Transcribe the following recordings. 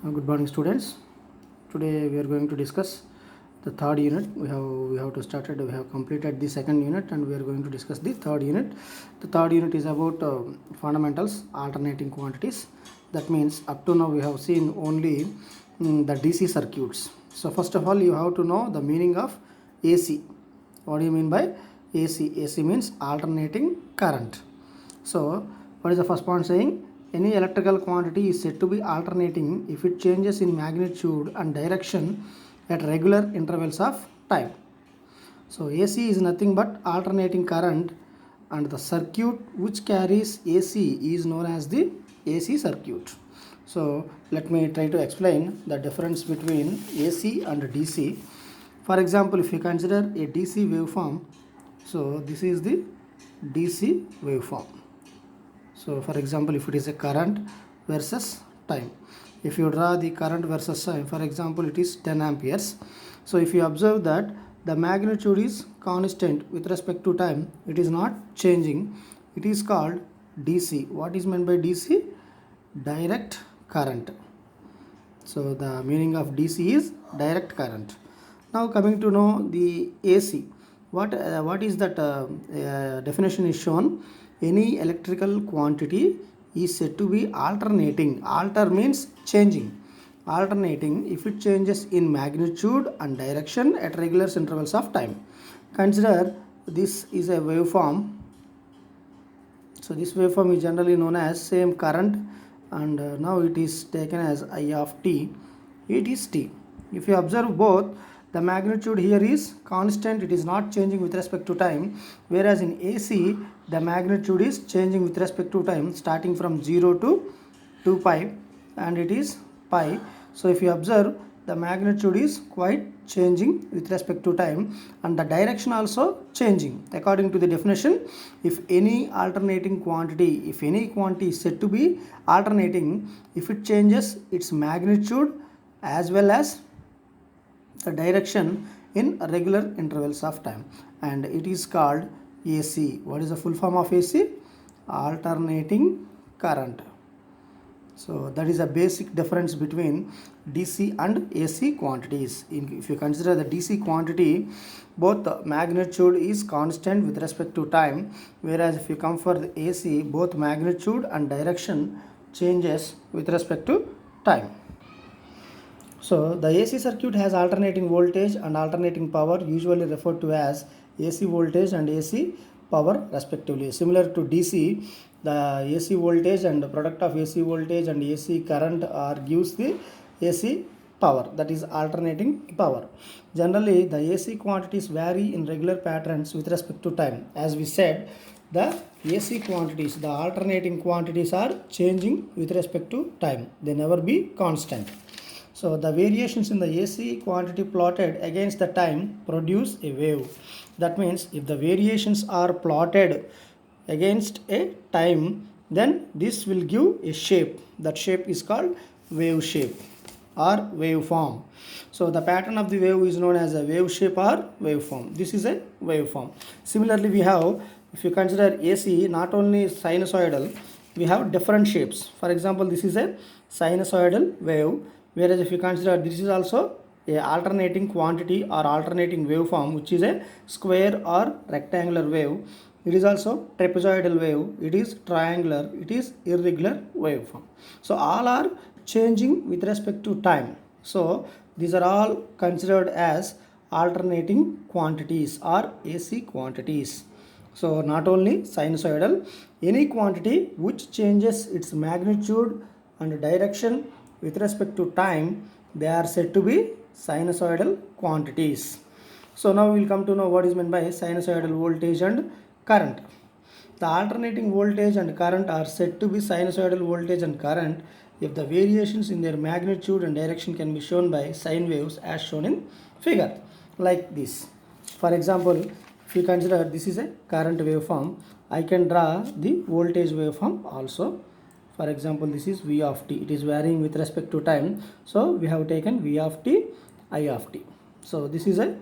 Good morning, students. Today we are going to discuss the third unit. We have to start it. We have completed the second unit, and we are going to discuss the third unit. The third unit is about fundamentals, alternating quantities. That means up to now we have seen only the DC circuits. So first of all, you have to know the meaning of AC. What do you mean by AC? AC means alternating current. So, what is the first point saying? Any electrical quantity is said to be alternating if it changes in magnitude and direction at regular intervals of time. So, AC is nothing but alternating current, and the circuit which carries AC is known as the AC circuit. So, let me try to explain the difference between AC and DC. For example, if you consider a DC waveform, so this is the DC waveform. So for example, if it is a current versus time, if you draw the current versus time, for example, it is 10 amperes. So if you observe that the magnitude is constant with respect to time, it is not changing, it is called DC. What is meant by DC? Direct current. So the meaning of DC is direct current. Now coming to know the AC, what is that definition is shown. Any electrical quantity is said to be alternating. Alter means changing. Alternating if it changes in magnitude and direction at regular intervals of time. Consider this is a waveform. So this waveform is generally known as same current, and now it is taken as I of t. It is t. If you observe both, the magnitude here is constant, it is not changing with respect to time, whereas in AC the magnitude is changing with respect to time, starting from 0 to 2 pi, and it is pi. So if you observe, the magnitude is quite changing with respect to time, and the direction also changing. According to the definition, if any alternating quantity, if any quantity is said to be alternating, if it changes its magnitude as well as the direction in regular intervals of time, and it is called AC. What is the full form of AC? Alternating current. So that is a basic difference between DC and AC quantities. If you consider the DC quantity, both the magnitude is constant with respect to time, whereas if you come for the AC, both magnitude and direction changes with respect to time. So the AC circuit has alternating voltage and alternating power, usually referred to as AC voltage and AC power respectively. Similar to DC, the AC voltage and the product of AC voltage and AC current gives the AC power, that is alternating power. Generally, the AC quantities vary in regular patterns with respect to time. As we said, the AC quantities, the alternating quantities are changing with respect to time. They never be constant. So the variations in the AC quantity plotted against the time produce a wave. That means if the variations are plotted against a time, then this will give a shape. That shape is called wave shape or waveform. So the pattern of the wave is known as a wave shape or waveform. This is a waveform. Similarly, we have, if you consider AC not only sinusoidal, we have different shapes. For example, this is a sinusoidal wave, whereas if you consider this is also a alternating quantity or alternating waveform, which is a square or rectangular wave. It is also trapezoidal wave, it is triangular, it is irregular waveform. So all are changing with respect to time. So these are all considered as alternating quantities or AC quantities. So not only sinusoidal, any quantity which changes its magnitude and direction with respect to time, they are said to be sinusoidal quantities. So now we will come to know what is meant by sinusoidal voltage and current. The alternating voltage and current are said to be sinusoidal voltage and current if the variations in their magnitude and direction can be shown by sine waves as shown in figure, like this. For example, if you consider this is a current waveform, I can draw the voltage waveform also. For example, this is V of t. It is varying with respect to time. So we have taken V of t, I of t. So this is a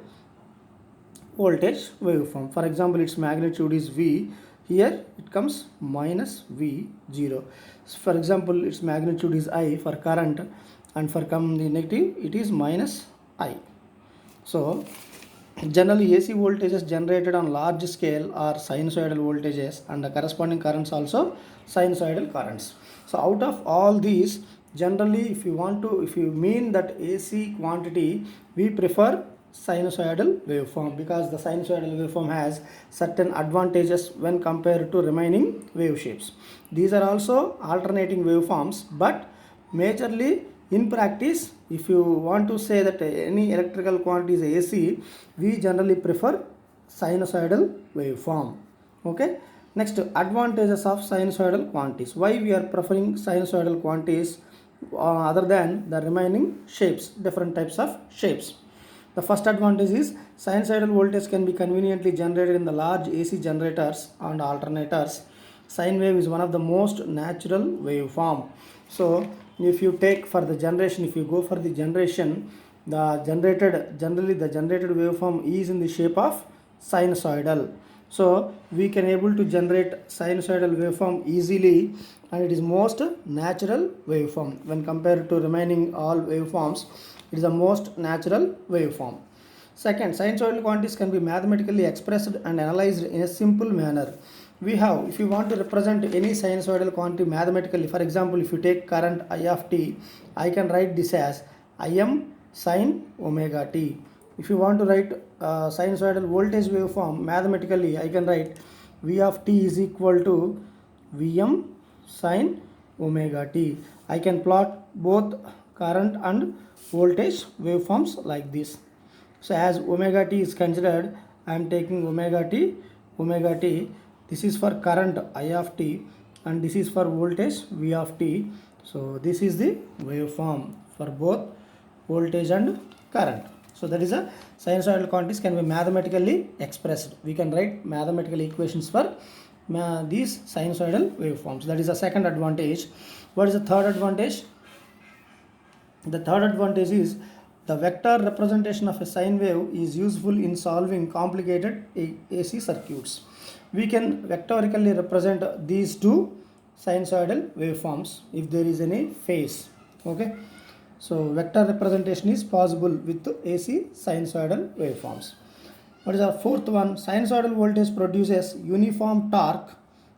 voltage waveform. For example, its magnitude is V. Here it comes minus V0. For example, its magnitude is I for current. and for come the negative it is minus I. So generally AC voltages generated on large scale are sinusoidal voltages, and the corresponding currents also sinusoidal currents. So out of all these, generally if you mean that AC quantity, we prefer sinusoidal waveform, because the sinusoidal waveform has certain advantages when compared to remaining wave shapes. These are also alternating waveforms, but majorly in practice, if you want to say that any electrical quantity is AC, we generally prefer sinusoidal waveform. Okay. Next, advantages of sinusoidal quantities. Why we are preferring sinusoidal quantities other than the remaining shapes, different types of shapes. The first advantage is sinusoidal voltage can be conveniently generated in the large AC generators and alternators. Sine wave is one of the most natural waveform. So if you take for the generation, if you go for the generation, generally the generated waveform is in the shape of sinusoidal. So we can able to generate sinusoidal waveform easily, and it is most natural waveform when compared to remaining all waveforms. It is the most natural waveform. Second, sinusoidal quantities can be mathematically expressed and analyzed in a simple manner. We have, if you want to represent any sinusoidal quantity mathematically, for example, if you take current I of t, I can write this as Im sin omega t. If you want to write sinusoidal voltage waveform mathematically, I can write V of t is equal to Vm sin omega t. I can plot both current and voltage waveforms like this. So as omega t is considered, I am taking omega t. This is for current I of t, and this is for voltage V of t. So this is the waveform for both voltage and current. So that is a sinusoidal quantities can be mathematically expressed. We can write mathematical equations for these sinusoidal waveforms. That is the second advantage. What is the third advantage? The third advantage is the vector representation of a sine wave is useful in solving complicated AC circuits. We can vectorically represent these two sinusoidal waveforms if there is any phase. Okay. So vector representation is possible with AC sinusoidal waveforms. What is the fourth one? Sinusoidal voltage produces uniform torque,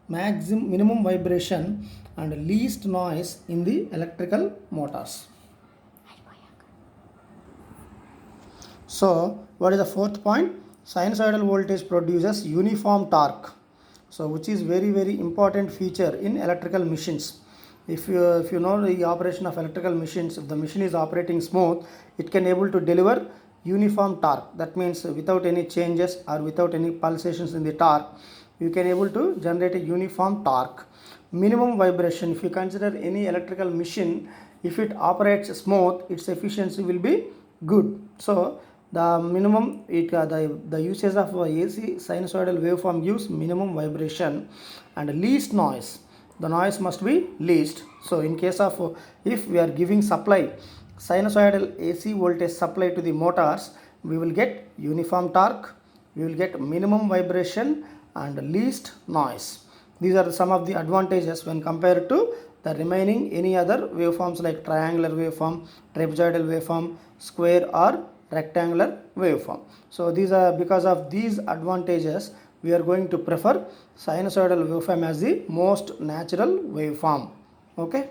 minimum vibration, and least noise in the electrical motors. So what is the fourth point? Sinusoidal voltage produces uniform torque, so which is very important feature in electrical machines. If you know the operation of electrical machines, if the machine is operating smooth, it can able to deliver uniform torque. That means without any changes or without any pulsations in the torque, you can able to generate a uniform torque. Minimum vibration. If you consider any electrical machine, if it operates smooth, its efficiency will be good. So the minimum the usage of AC sinusoidal waveform gives minimum vibration and least noise. The noise must be least. So in case of if we are giving supply sinusoidal AC voltage supply to the motors, we will get uniform torque, we will get minimum vibration and least noise. These are some of the advantages when compared to the remaining any other waveforms like triangular waveform, trapezoidal waveform, square or rectangular waveform. So these are because of these advantages, we are going to prefer sinusoidal waveform as the most natural waveform. Okay.